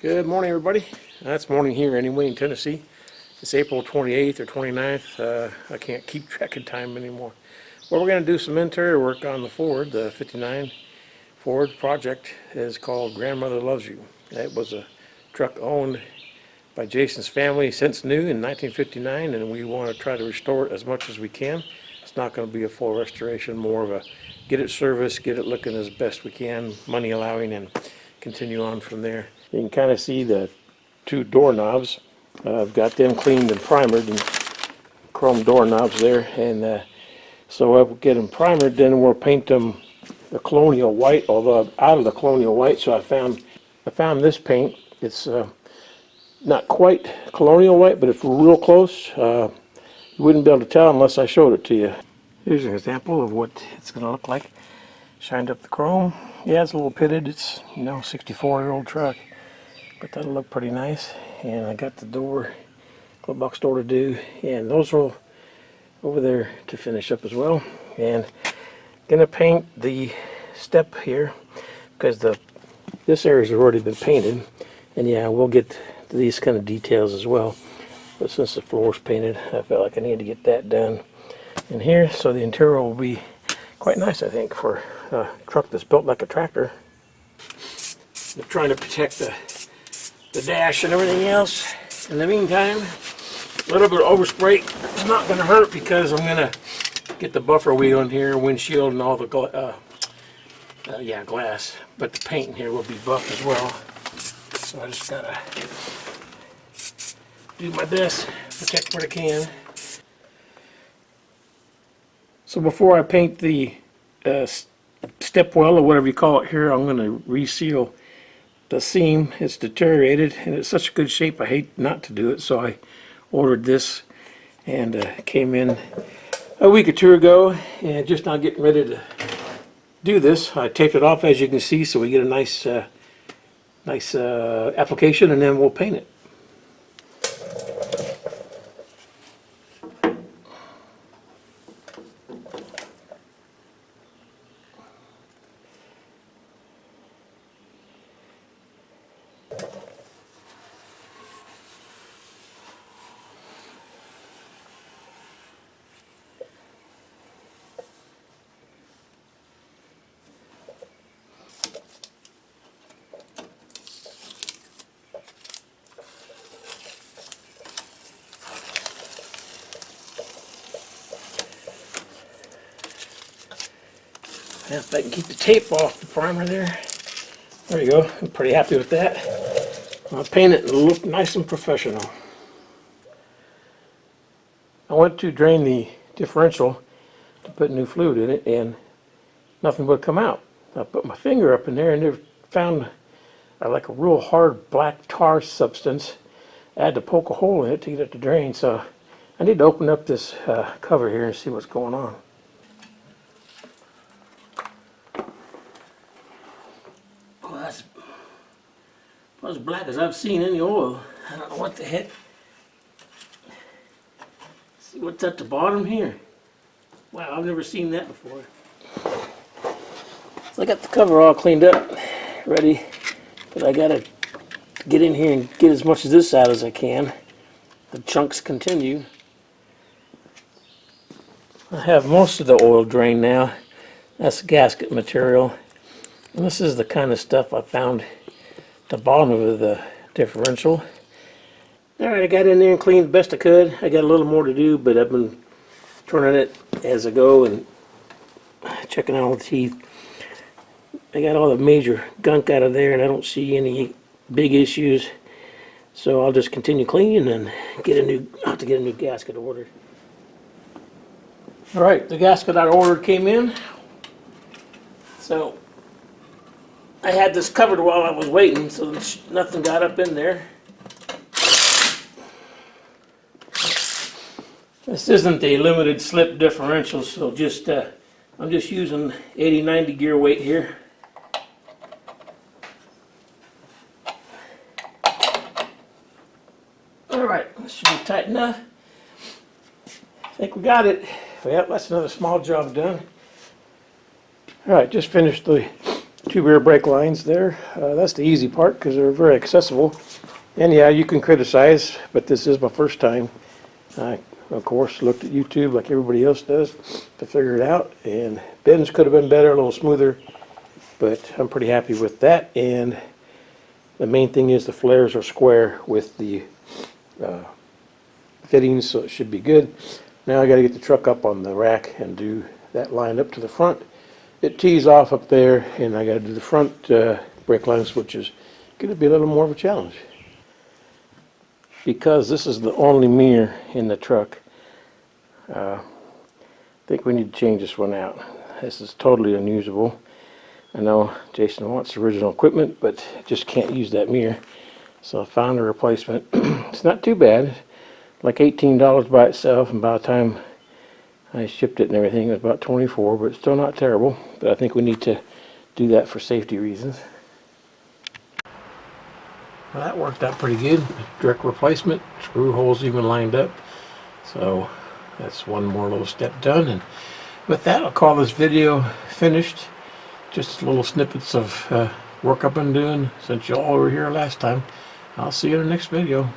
Good morning, everybody. That's morning here anyway in Tennessee. It's April 28th or 29th. I can't keep track of time anymore. Well, we're going to do some interior work on the Ford. The 59 Ford project is called Grandmother Loves You. It was a truck owned by Jason's family since new in 1959, and we want to try to restore it as much as we can. It's not going to be a full restoration, more of a get it serviced, get it looking as best we can, money allowing, and continue on from there. You can kind of see the two doorknobs. I've got them cleaned and primered, and chrome doorknobs there, and so I'll get them primered, then we'll paint them the colonial white, although I'm out of the colonial white, so I found this paint. It's not quite colonial white, but it's real close. You wouldn't be able to tell unless I showed it to you. Here's an example of what it's going to look like. Shined up the chrome. Yeah, it's a little pitted. It's, 64-year-old truck, but that'll look pretty nice. And I got the door, glove box door to do, and those are over there to finish up as well. And gonna paint the step here because this area's already been painted, and yeah, we'll get to these kind of details as well. But since the floor's painted, I felt like I needed to get that done in here, so the interior will be quite nice, I think, for a truck that's built like a tractor. I'm trying to protect the dash and everything else. In the meantime, a little bit of overspray is not going to hurt because I'm going to get the buffer wheel in here, windshield, and all the glass. But the paint in here will be buffed as well. So I just gotta do my best, protect what I can. So before I paint the step well, or whatever you call it here, I'm going to reseal the seam. It's deteriorated and it's such good shape, I hate not to do it, so I ordered this, and came in a week or two ago, and just now getting ready to do this. I taped it off, as you can see, so we get a nice application, and then we'll paint it. If I can keep the tape off the primer there. There you go. I'm pretty happy with that. I'll paint it and it'll look nice and professional. I went to drain the differential to put new fluid in it, and nothing would come out. I put my finger up in there and I found like a real hard black tar substance. I had to poke a hole in it to get it to drain, so I need to open up this cover here and see what's going on. That's about as black as I've seen any oil. I don't know what the heck. See what's at the bottom here. Wow, I've never seen that before. So I got the cover all cleaned up, ready, but I gotta get in here and get as much of this out as I can. The chunks continue. I have most of the oil drained now. That's gasket material. And this is the kind of stuff I found at the bottom of the differential. Alright, I got in there and cleaned the best I could. I got a little more to do, but I've been turning it as I go and checking out all the teeth. I got all the major gunk out of there, and I don't see any big issues. So I'll just continue cleaning and I'll have to get a new gasket ordered. Alright, the gasket I ordered came in. So I had this covered while I was waiting, so nothing got up in there. This isn't a limited slip differential, so I'm just using 80-90 gear weight here. Alright, this should be tight enough. I think we got it. Yep, that's another small job done. Alright, just finished the two rear brake lines there. That's the easy part because they're very accessible. And yeah, you can criticize, but this is my first time. I, of course, looked at YouTube like everybody else does to figure it out. And bends could have been better, a little smoother, but I'm pretty happy with that. And the main thing is the flares are square with the fittings, so it should be good. Now I got to get the truck up on the rack and do that line up to the front. It tees off up there, and I got to do the front brake lines, which is going to be a little more of a challenge. Because this is the only mirror in the truck, I think we need to change this one out. This is totally unusable. I know Jason wants original equipment, but just can't use that mirror. So I found a replacement. It's not too bad. Like $18 by itself, and by the time I shipped it and everything, it was about $24, but it's still not terrible. But I think we need to do that for safety reasons. Well, that worked out pretty good. Direct replacement, screw holes even lined up. So that's one more little step done. And with that, I'll call this video finished. Just little snippets of work I've been doing since y'all were here last time. I'll see you in the next video.